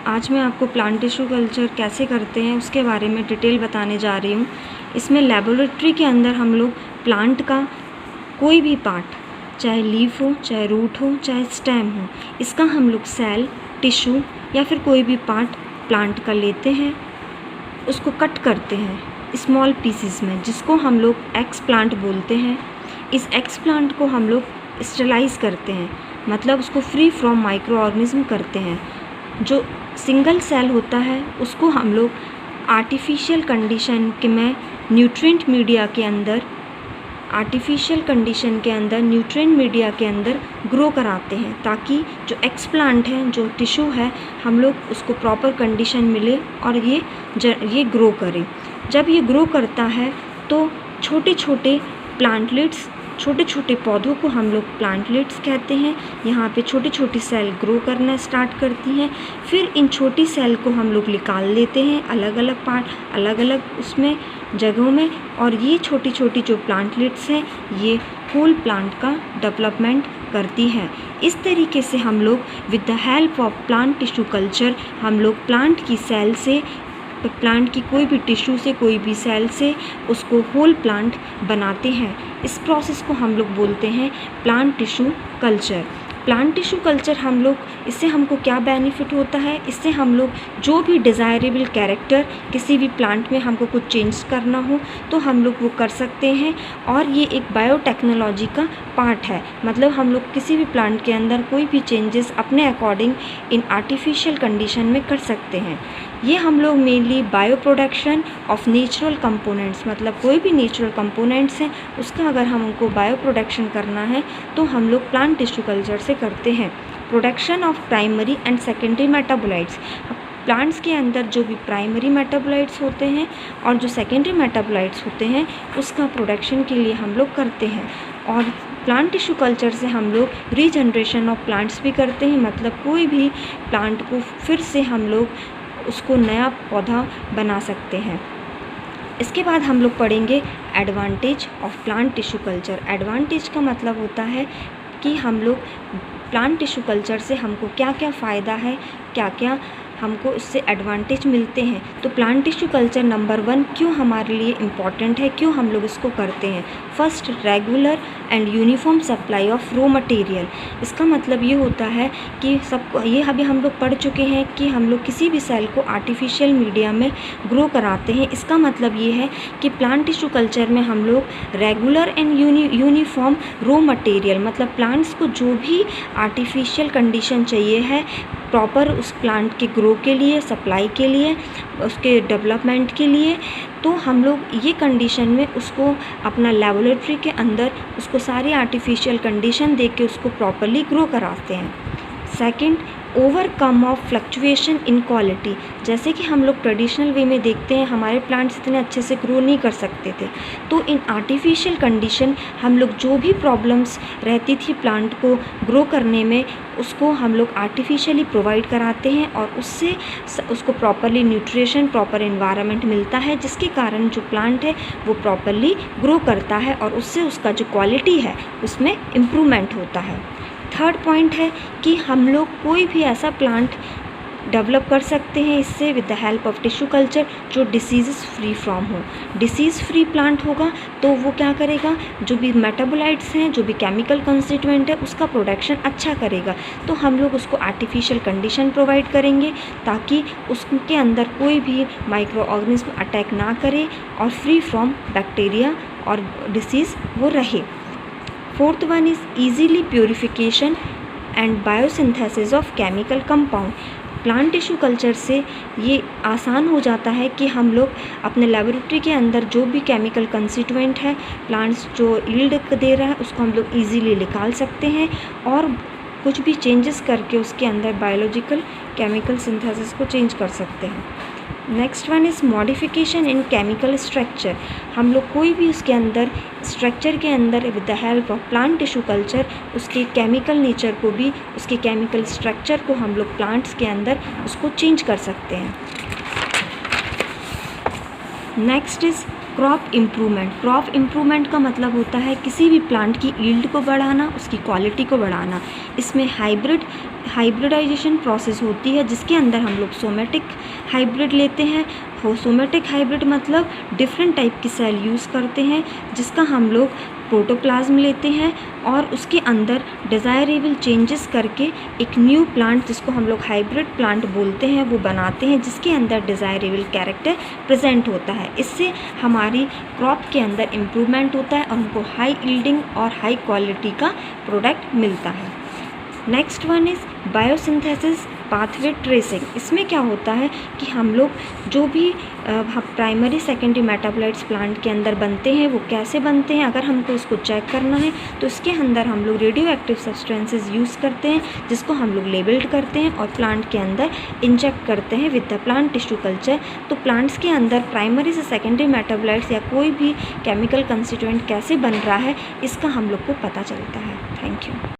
आज मैं आपको प्लांट टिश्यू कल्चर कैसे करते हैं उसके बारे में डिटेल बताने जा रही हूँ। इसमें लेबोरेटरी के अंदर हम लोग प्लांट का कोई भी पार्ट, चाहे लीफ हो, चाहे रूट हो, चाहे स्टेम हो, इसका हम लोग सेल, टिश्यू या फिर कोई भी पार्ट प्लांट का लेते हैं, उसको कट करते हैं स्मॉल पीसेस में, जिसको हम लोग एक्स प्लांट बोलते हैं। इस एक्स प्लांट को हम लोग स्टेलाइज करते हैं, मतलब उसको फ्री फ्रॉम माइक्रो ऑर्गेनिज्म करते हैं। जो सिंगल सेल होता है उसको हम लोग आर्टिफिशियल कंडीशन में न्यूट्रिएंट मीडिया के अंदर न्यूट्रिएंट मीडिया के अंदर ग्रो कराते हैं, ताकि जो एक्स प्लांट है, जो टिश्यू है, हम लोग उसको प्रॉपर कंडीशन मिले और ये ग्रो करे। जब ये ग्रो करता है तो छोटे छोटे प्लांटलेट्स, छोटे छोटे पौधों को हम लोग प्लांटलेट्स कहते हैं। यहाँ पे छोटी छोटी सेल ग्रो करना स्टार्ट करती हैं। फिर इन छोटी सेल को हम लोग निकाल लेते हैं अलग अलग पार्ट, अलग अलग उसमें जगहों में, और ये छोटी छोटी जो प्लांटलेट्स हैं ये होल प्लांट का डेवलपमेंट करती हैं। इस तरीके से हम लोग with the help of plant tissue culture हम लोग प्लांट की सेल से, प्लांट की कोई भी टिश्यू से, कोई भी सेल से उसको होल प्लांट बनाते हैं। इस प्रोसेस को हम लोग बोलते हैं plant tissue culture. Plant tissue culture हम लोग, इससे हमको क्या बेनिफिट होता है, इससे हम लोग जो भी डिज़ायरेबल कैरेक्टर किसी भी प्लांट में हमको कुछ चेंज करना हो तो हम लोग वो कर सकते हैं। और ये एक बायोटेक्नोलॉजी का पार्ट है, मतलब हम लोग किसी भी प्लांट के अंदर कोई भी चेंजेस अपने अकॉर्डिंग इन आर्टिफिशियल कंडीशन में कर सकते हैं। ये हम लोग mainly bio production of natural components, मतलब कोई भी नेचुरल कंपोनेंट्स हैं उसका अगर हमको बायो प्रोडक्शन करना है तो हम लोग प्लांट टिश्यू कल्चर से करते हैं। Production of primary and secondary metabolites, plants के अंदर जो भी प्राइमरी मेटाबोलाइट्स होते हैं और जो सेकेंडरी मेटाबोलाइट्स होते हैं उसका प्रोडक्शन के लिए हम लोग करते हैं। और प्लांट टिश्यू कल्चर से हम लोग रीजनरेशन ऑफ प्लांट्स भी करते हैं, मतलब कोई भी प्लांट को फिर से हम लोग उसको नया पौधा बना सकते हैं। इसके बाद हम लोग पढ़ेंगे advantage of plant tissue culture. Advantage का मतलब होता है कि हम लोग प्लांट टिश्यू कल्चर से हमको क्या क्या फ़ायदा है, क्या क्या हमको इससे एडवांटेज मिलते हैं। तो प्लांट टिश्यू कल्चर नंबर 1 क्यों हमारे लिए इम्पॉर्टेंट है, क्यों हम लोग इसको करते हैं। First, regular and uniform supply of raw material. इसका मतलब ये होता है कि सबको, ये अभी हम लोग पढ़ चुके हैं कि हम लोग किसी भी सेल को आर्टिफिशियल मीडिया में ग्रो कराते हैं। इसका मतलब ये है कि प्लांट टिश्यू कल्चर में हम लोग regular and uniform raw material, मतलब प्लांट्स को जो भी आर्टिफिशियल कंडीशन चाहिए है प्रॉपर उस प्लांट के ग्रो के लिए, सप्लाई के लिए, उसके डेवलपमेंट के लिए, तो हम लोग ये कंडीशन में उसको अपना लेबोरेटरी के अंदर उसको सारी आर्टिफिशियल कंडीशन दे के उसको प्रॉपरली ग्रो कराते हैं। Second, overcome of fluctuation in quality. जैसे कि हम लोग ट्रेडिशनल वे में देखते हैं हमारे प्लांट्स इतने अच्छे से ग्रो नहीं कर सकते थे, तो इन आर्टिफिशियल कंडीशन हम लोग जो भी प्रॉब्लम्स रहती थी प्लांट को ग्रो करने में उसको हम लोग आर्टिफिशियली प्रोवाइड कराते हैं और उससे उसको प्रॉपरली न्यूट्रिशन, प्रॉपर एनवायरनमेंट मिलता है, जिसके कारण जो प्लांट है वो प्रॉपरली ग्रो करता है और उससे उसका जो क्वालिटी है उसमें इम्प्रूवमेंट होता है। थर्ड पॉइंट है कि हम लोग कोई भी ऐसा प्लांट डेवलप कर सकते हैं इससे with the help of tissue culture जो डिसीज़ फ्री फ्रॉम हो। डिसीज़ फ्री प्लांट होगा तो वो क्या करेगा, जो भी मेटाबोलाइट्स हैं, जो भी केमिकल कंस्टिट्यूएंट है उसका प्रोडक्शन अच्छा करेगा। तो हम लोग उसको आर्टिफिशियल कंडीशन प्रोवाइड करेंगे ताकि उसके अंदर कोई भी माइक्रो ऑर्गेनिज्म अटैक ना करे और फ्री फ्रॉम बैक्टीरिया और डिसीज़ वो रहे। Fourth one is easily purification and biosynthesis of chemical compound. Plant tissue culture से ये आसान हो जाता है कि हम लोग अपने लेबोरेटरी के अंदर जो भी केमिकल कंस्टिट्यूएंट है प्लांट्स जो यील्ड दे रहा है उसको हम लोग ईजीली निकाल सकते हैं और कुछ भी चेंजेस करके उसके अंदर बायोलॉजिकल केमिकल सिंथेसिस को चेंज कर सकते हैं। Next one is modification in chemical structure. हम लोग कोई भी उसके अंदर स्ट्रक्चर के अंदर with the help of plant tissue culture उसके केमिकल नेचर को भी, उसके केमिकल स्ट्रक्चर को हम लोग प्लांट्स के अंदर उसको चेंज कर सकते हैं। Next is crop improvement. Crop improvement का मतलब होता है किसी भी प्लांट की यील्ड को बढ़ाना, उसकी क्वालिटी को बढ़ाना। इसमें हाइब्रिड हाइब्रिडाइजेशन प्रोसेस होती है जिसके अंदर हम लोग सोमेटिक हाइब्रिड लेते हैं। सोमेटिक हाइब्रिड मतलब डिफरेंट टाइप की सेल यूज़ करते हैं जिसका हम लोग प्रोटोप्लाज्म लेते हैं और उसके अंदर डिज़ायरेबल चेंजेस करके एक न्यू प्लांट जिसको हम लोग हाइब्रिड प्लांट बोलते हैं वो बनाते हैं, जिसके अंदर डिज़ायरेबल कैरेक्टर प्रेजेंट होता है। इससे हमारी क्रॉप के अंदर इम्प्रूवमेंट होता है और उनको हाई यील्डिंग और हाई क्वालिटी का प्रोडक्ट मिलता है। Next one is biosynthesis pathway tracing. इसमें क्या होता है कि हम लोग जो भी प्राइमरी सेकेंडरी मेटाबोलाइट्स प्लांट के अंदर बनते हैं वो कैसे बनते हैं, अगर हमको उसको चेक करना है तो इसके अंदर हम लोग रेडियो एक्टिव सब्सटेंसेस यूज़ करते हैं जिसको हम लोग लेबल्ड करते हैं और प्लांट के अंदर इंजेक्ट करते हैं with the plant tissue culture. तो प्लांट्स के अंदर प्राइमरी से सेकेंडरी मेटाबोलाइट्स या कोई भी केमिकल कंस्टिट्यूएंट कैसे बन रहा है इसका हम लोग को पता चलता है। Thank you.